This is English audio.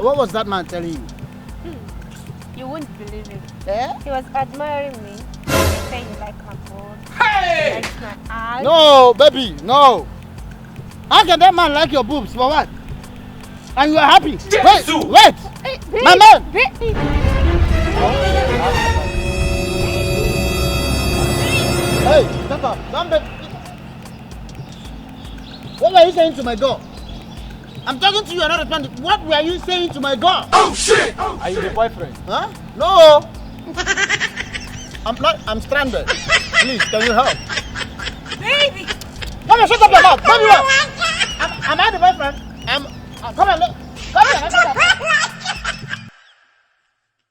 What was that man telling you? You won't believe it. Eh? He was admiring me. Saying you like my boobs. Hey! Like my eyes. No, baby, no. How can that man like your boobs? For what? And you are happy? Wait, wait! Hey, babe, My man! babe. Hey, stop up. Don't be... What were you saying to my girl? I'm talking to you and not responding. What were you saying to my girl? Oh shit! Are you the boyfriend? Huh? No! I'm stranded. Please, can you help? Baby! Come on, shut up your mouth! Baby, what? Am I the boyfriend? Come on,